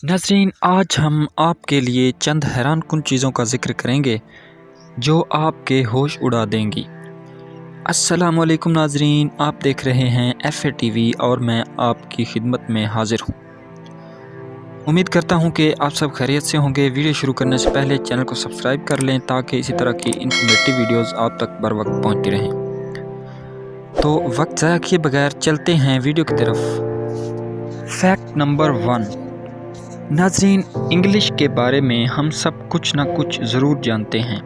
नाज़रीन, आज हम आपके लिए चंद हैरान कुन चीज़ों का ज़िक्र करेंगे जो आपके होश उड़ा देंगी। अस्सलामुअलैकुम नाज़रीन, आप देख रहे हैं FA TV और मैं आपकी खिदमत में हाज़िर हूँ। उम्मीद करता हूँ कि आप सब खैरियत से होंगे। वीडियो शुरू करने से पहले चैनल को सब्सक्राइब कर लें ताकि इसी तरह की इन्फॉर्मेटिव वीडियोज़ आप तक बर वक्त पहुँचती रहें। तो वक्त ज़ाया किए बगैर चलते हैं वीडियो की तरफ। Fact number 1। नाज़रीन, इंग्लिश के बारे में हम सब कुछ ना कुछ ज़रूर जानते हैं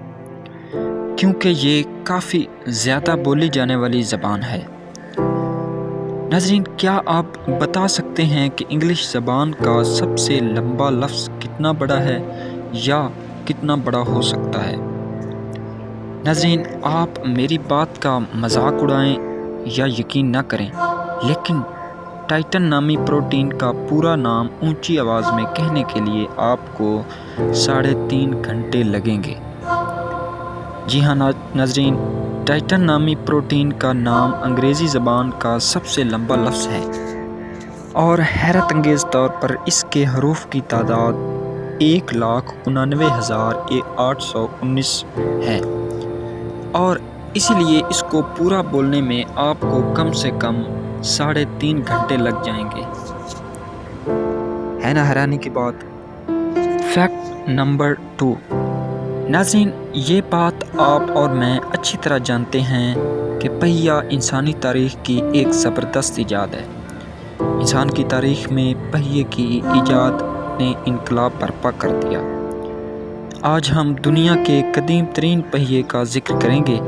क्योंकि ये काफ़ी ज़्यादा बोली जाने वाली ज़बान है। नाज़रीन, क्या आप बता सकते हैं कि इंग्लिश ज़बान का सबसे लंबा लफ्ज़ कितना बड़ा है या कितना बड़ा हो सकता है? नाज़रीन, आप मेरी बात का मजाक उड़ाएं या यकीन ना करें, लेकिन टाइटन नामी प्रोटीन का पूरा नाम ऊंची आवाज़ में कहने के लिए आपको 3.5 घंटे लगेंगे। जी हाँ नाज़रीन, टाइटन नामी प्रोटीन का नाम अंग्रेज़ी ज़बान का सबसे लंबा लफ्ज़ है और हैरत अंगेज़ तौर पर इसके हरूफ की तादाद 1,99,819 है और इसीलिए इसको पूरा बोलने में आपको कम से कम 3.5 घंटे लग जाएंगे। है ना हैरानी की बात। Fact number 2। नाज़रीन, ये बात आप और मैं अच्छी तरह जानते हैं कि पहिया इंसानी तारीख़ की एक ज़बरदस्त ईजाद है। इंसान की तारीख़ में पहिए की ईजाद ने इनकलाब बर्पा कर दिया। आज हम दुनिया के कदीम तरीन पहिए का ज़िक्र करेंगे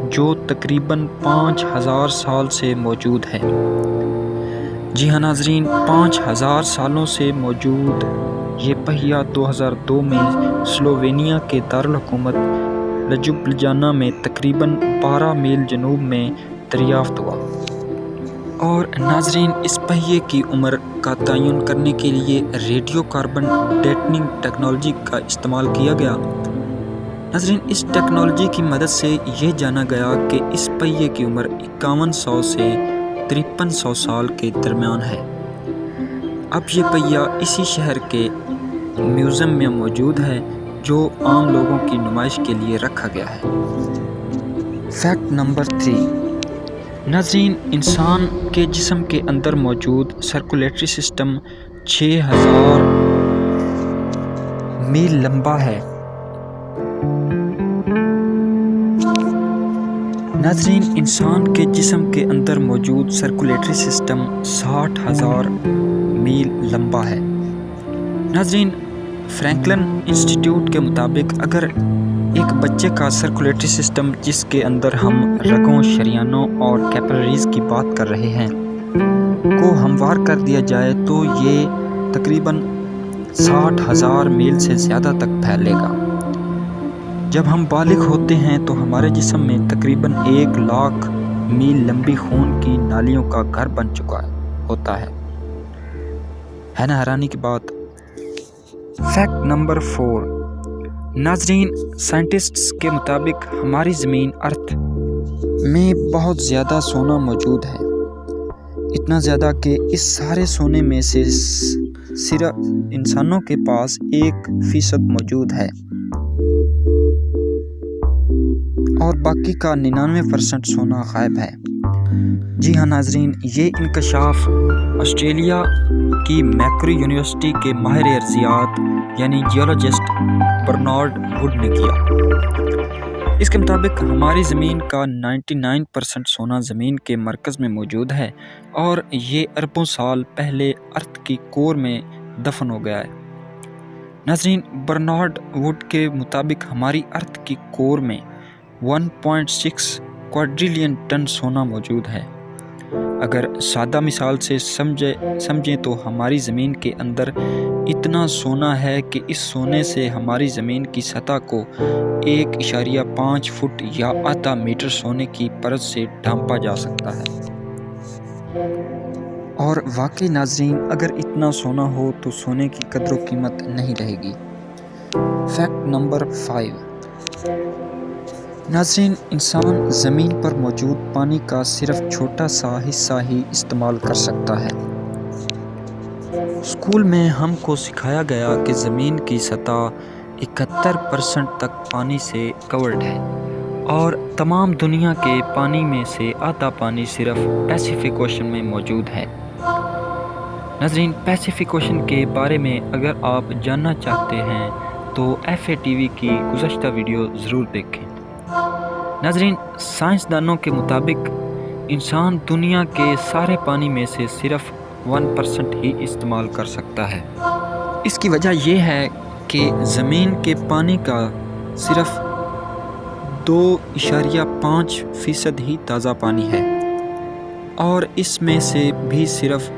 जो तकरीबन 5000 साल से मौजूद है। जी हाँ नाज़रीन, 5000 सालों से मौजूद ये पहिया 2002 में स्लोवेनिया के दारुल हुकूमत लजुब्लिजाना में तकरीबन 12 मील जनूब में दरियाफ्त हुआ। और नाज़रीन, इस पहिए की उम्र का तयन करने के लिए रेडियो कार्बन डेटनिंग टेक्नोलॉजी का इस्तेमाल किया गया। नाज़रीन, इस टेक्नोलॉजी की मदद से ये जाना गया कि इस पहिए की उम्र 5100 से 5300 साल के दरमियान है। अब ये पहिया इसी शहर के म्यूज़ियम में मौजूद है जो आम लोगों की नुमाइश के लिए रखा गया है। Fact number 3। नाज़रीन, इंसान के जिस्म के अंदर मौजूद सर्कुलेटरी सिस्टम 6000 मील लंबा है। नाज़रीन, इंसान के जिस्म के अंदर मौजूद सर्कुलेटरी सिस्टम 60,000 मील लंबा है। नाज़रीन, फ्रैंकलिन इंस्टीट्यूट के मुताबिक अगर एक बच्चे का सर्कुलेटरी सिस्टम, जिसके अंदर हम रगों, शरियानों और कैपिलरीज़ की बात कर रहे हैं, को हमवार कर दिया जाए तो ये तकरीबन 60,000 मील से ज़्यादा तक फैलेगा। जब हम बालिग होते हैं तो हमारे जिस्म में तकरीबन 1 लाख मील लंबी खून की नालियों का घर बन चुका होता है ना हैरानी की बात। Fact number 4। नाज़रीन, साइंटिस्ट्स के मुताबिक हमारी ज़मीन अर्थ में बहुत ज़्यादा सोना मौजूद है। इतना ज़्यादा कि इस सारे सोने में से सिर्फ इंसानों के पास 1% मौजूद है और बाकी का 99% सोना गायब है। जी हाँ नाज़रीन, ये इंकशाफ ऑस्ट्रेलिया की मैकरी यूनिवर्सिटी के माहिर अर्ज़ियात यानी जियोलॉजिस्ट बर्नार्ड वुड ने किया। इसके मुताबिक हमारी ज़मीन का 99% सोना ज़मीन के मरकज़ में मौजूद है और ये अरबों साल पहले अर्थ की कोर में दफन हो गया है। नाज़रीन, बर्नार्ड वुड के मुताबिक हमारी अर्थ की कोर में 1.6 क्वाड्रिलियन टन सोना मौजूद है। अगर सादा मिसाल से समझें तो हमारी ज़मीन के अंदर इतना सोना है कि इस सोने से हमारी ज़मीन की सतह को 1.5 फुट या आधा मीटर सोने की परत से ढांपा जा सकता है। और वाकई नाज़रीन, अगर इतना सोना हो तो सोने की कदर व कीमत नहीं रहेगी। Fact number 5। नाज़रीन, इंसान ज़मीन पर मौजूद पानी का सिर्फ छोटा सा हिस्सा ही इस्तेमाल कर सकता है। اسکول میں ہم کو سکھایا گیا کہ زمین کی سطح 71% تک پانی سے کورڈ ہے اور تمام دنیا کے پانی میں سے آدھا پانی صرف پیسیفک اوشن میں موجود ہے۔ ناظرین، پیسیفک اوشن کے بارے میں اگر آپ جاننا چاہتے ہیں تو FATV کی گزشتہ ویڈیو ضرور دیکھیں۔ ناظرین، سائنسدانوں کے مطابق انسان دنیا کے سارے پانی میں سے صرف 1% ہی استعمال کر سکتا ہے۔ اس کی وجہ یہ ہے کہ زمین کے پانی کا صرف 2.5% ہی تازہ پانی ہے اور اس میں سے بھی صرف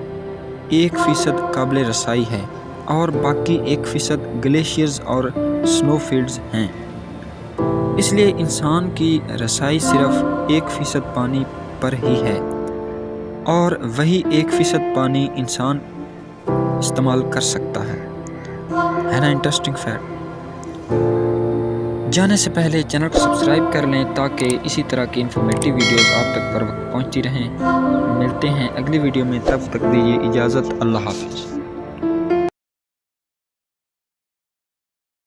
1% قابل رسائی ہے اور باقی 1% گلیشیئرز اور سنو فیلڈز ہیں۔ اس لیے انسان کی رسائی صرف 1% پانی پر ہی ہے اور وہی 1% پانی انسان استعمال کر سکتا ہے نا انٹرسٹنگ فیکٹ؟ جانے سے پہلے چینل کو سبسکرائب کر لیں تاکہ اسی طرح کی انفارمیٹیو ویڈیوز آپ تک پر وقت پہنچتی رہیں۔ ملتے ہیں اگلی ویڈیو میں، تب تک دیجیے اجازت، اللہ حافظ۔